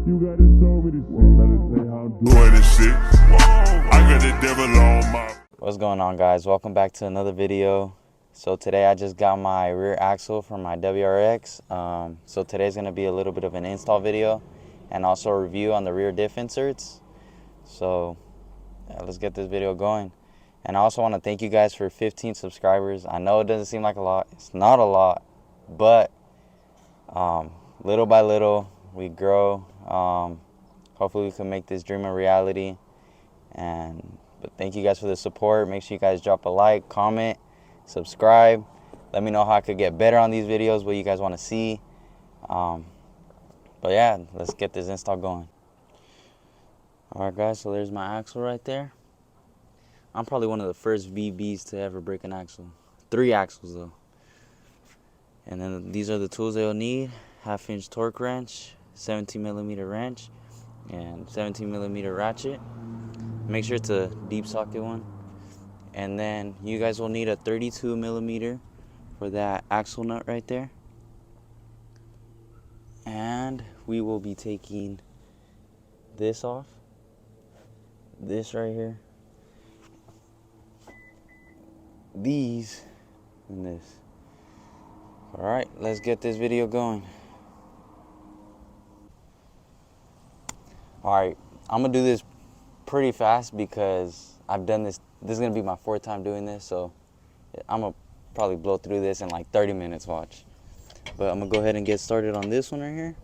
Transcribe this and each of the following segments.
You gotta show me this shit. Better say how I'm doing this shit. I got the devil on my. What's going on, guys? Welcome back to another video. So today I just got my rear axle from my WRX. So today's gonna be a little bit of an install video and also a review on the rear diff inserts. So yeah, let's get this video going. And I also want to thank you guys for 15 subscribers. I know it doesn't seem like a lot. It's not a lot, but little by little we grow. Hopefully we can make this dream a reality. But thank you guys for the support. Make sure you guys drop a like, comment, subscribe. Let me know how I could get better on these videos, what you guys want to see. But yeah, let's get this install going. Alright guys, so there's my axle right there. I'm probably one of the first VBs to ever break an axle. 3 axles though. And then these are the tools they'll need. 1/2-inch torque wrench, 17mm wrench, and 17mm ratchet. Make sure it's a deep socket one. And then you guys will need a 32mm for that axle nut right there. And we will be taking this off. This right here. These and this. Alright, let's get this video going. Alright, I'm gonna do this pretty fast because I've done this. This is gonna be my 4th time doing this, so I'm gonna probably blow through this in like 30 minutes, watch. But I'm gonna go ahead and get started on this one right here.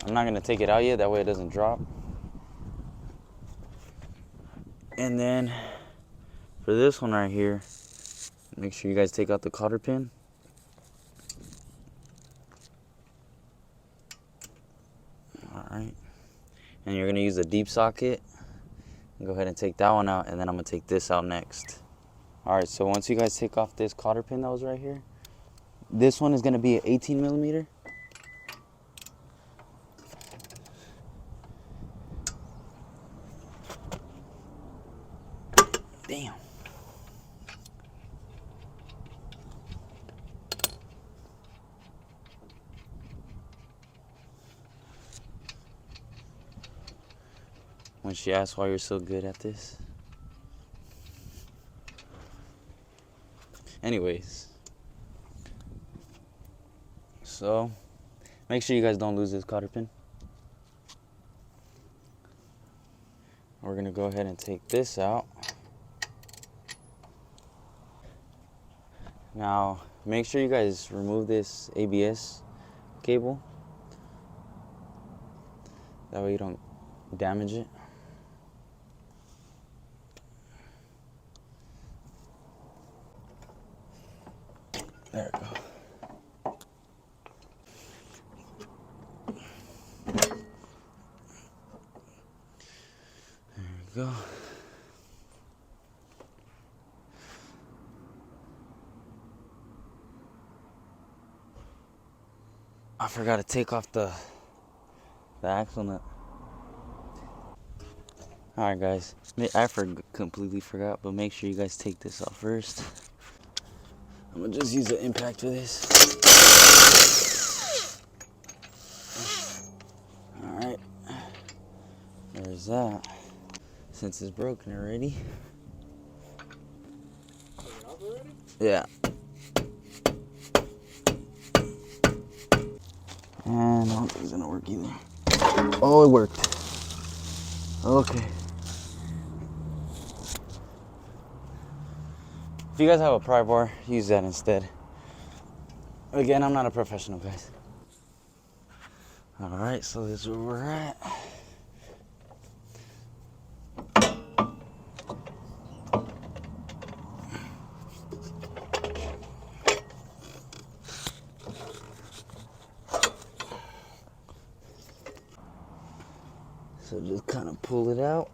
I'm not gonna take it out yet, that way it doesn't drop. And then for this one right here, make sure you guys take out the cotter pin. Alright. And you're gonna use a deep socket. Go ahead and take that one out, and then I'm gonna take this out next. Alright, so once you guys take off this cotter pin that was right here, this one is gonna be an 18mm. Damn. When she asks why you're so good at this. Anyways. So, make sure you guys don't lose this cotter pin. We're gonna go ahead and take this out. Now, make sure you guys remove this ABS cable. That way you don't damage it. There we go. There we go. I forgot to take off the axle nut. Alright guys, I completely forgot, but make sure you guys take this off first. I'm gonna just use the impact for this. Alright, there's that. Since it's broken already. Yeah. And I don't think it's gonna work either. Oh, it worked. Okay. If you guys have a pry bar, use that instead. Again, I'm not a professional, guys. Alright, so this is where we're at. So just kind of pull it out.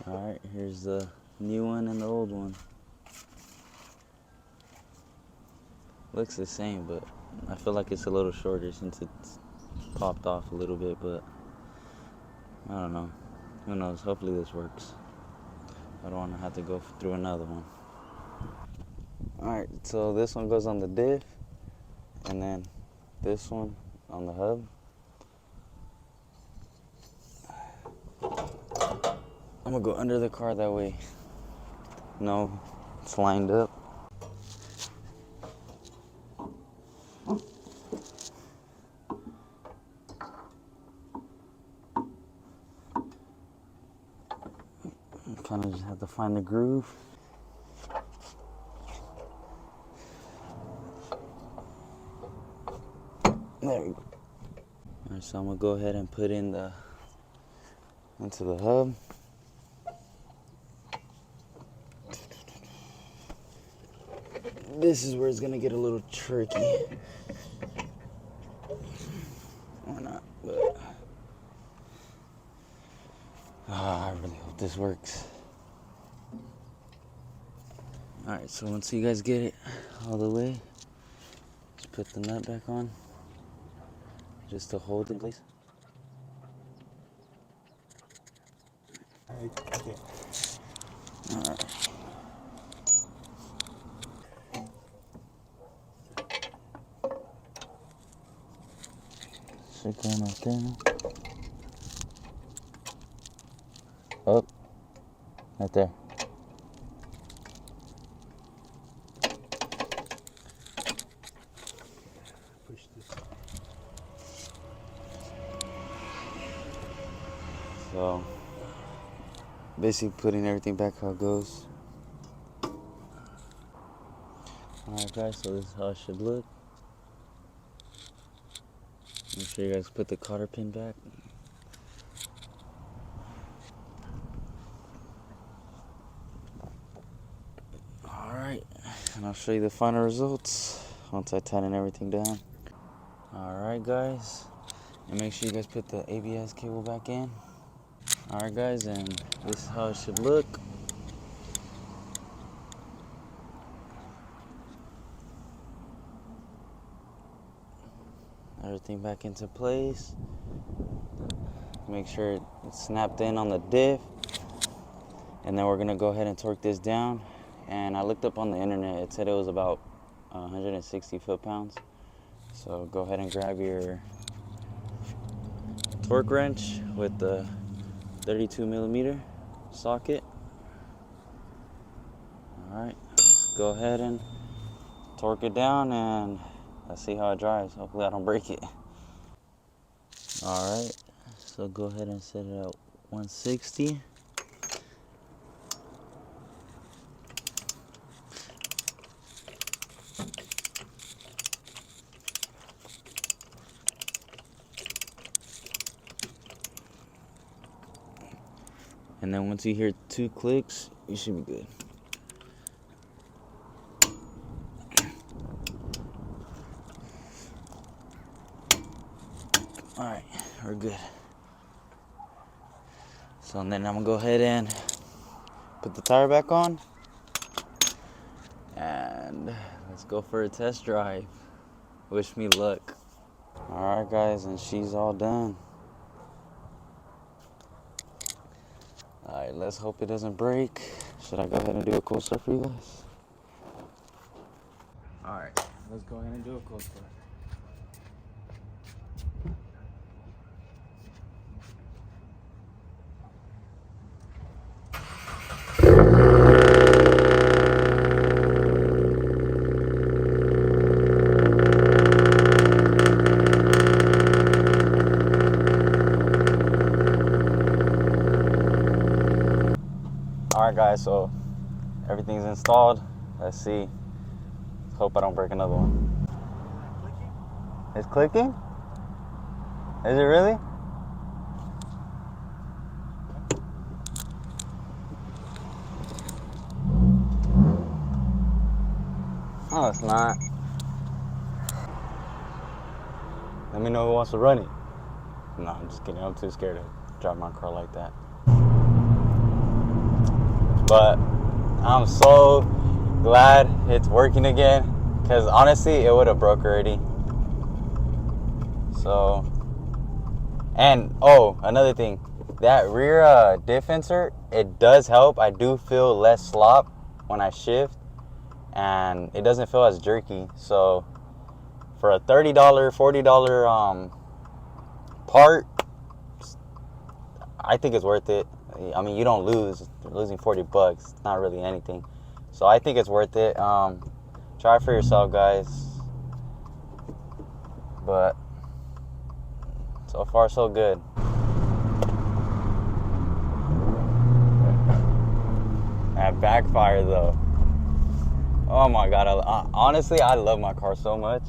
Alright, here's the new one and the old one. looks the same, but I feel like it's a little shorter since it's popped off a little bit, but I don't know. Who knows? Hopefully this works. I don't want to have to go through another one. Alright, so this one goes on the diff, and then this one on the hub. I'm gonna go under the car that way. No, it's lined up. Kind of just have to find the groove. There we go. Alright, so I'm gonna go ahead and put in into the hub. This is where it's gonna get a little tricky. Or not, but I really hope this works. Alright, so once you guys get it all the way, just put the nut back on, just to hold it in place. Okay. Alright. Stick that right there. Oh, right there. Push this. So, basically putting everything back how it goes. Alright guys, so this is how it should look. Make sure you guys put the cotter pin back. Alright, and I'll show you the final results once I tighten everything down. Alright guys, and make sure you guys put the ABS cable back in. Alright guys, and this is how it should look. Everything back into place. Make sure it's snapped in on the diff. And then we're gonna go ahead and torque this down. And I looked up on the internet, it said it was about 160 foot-pounds. So go ahead and grab your torque wrench with the 32mm socket. Alright, let's go ahead and torque it down and let's see how it drives. Hopefully I don't break it. Alright, so go ahead and set it at 160. And then once you hear 2 clicks, you should be good. Alright, we're good. So then I'm gonna go ahead and put the tire back on. And let's go for a test drive. Wish me luck. Alright guys, and she's all done. Alright, let's hope it doesn't break. Should I go ahead and do a cold start for you guys? Alright, let's go ahead and do a cold start. Alright guys, so everything's installed. Let's see. Hope I don't break another one. It's clicking? Is it really? Oh, it's not. Let me know who wants to run it. No, I'm just kidding. I'm too scared to drive my car like that. But I'm so glad it's working again, Because honestly, it would have broke already. So, and oh, another thing, that rear diff insert, it does help. I do feel less slop when I shift, and it doesn't feel as jerky. So for a $30, $40 part, I think it's worth it. I mean, you don't lose. Losing $40, it's not really anything. So I think it's worth it. Try it for yourself, guys. But so far, so good. That backfire though. Oh my God! Honestly, I love my car so much.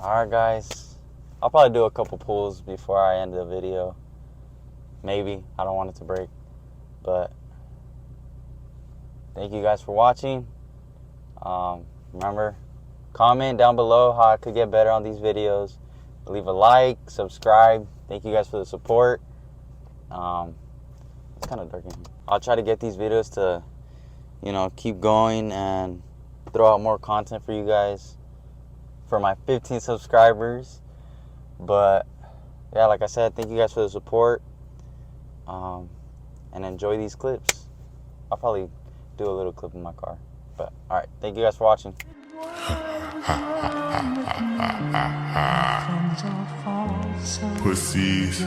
All right, guys. I'll probably do a couple pulls before I end the video. Maybe. I don't want it to break. But thank you guys for watching. Remember, comment down below how I could get better on these videos. Leave a like, subscribe. Thank you guys for the support. It's kind of dark in here. I'll try to get these videos to, keep going and throw out more content for you guys, for my 15 subscribers. But yeah, like I said, thank you guys for the support. And enjoy these clips. I'll probably do a little clip in my car. But all right, thank you guys for watching. Pussies.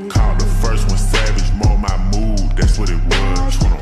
Called the first one savage, more my mood. That's what it was.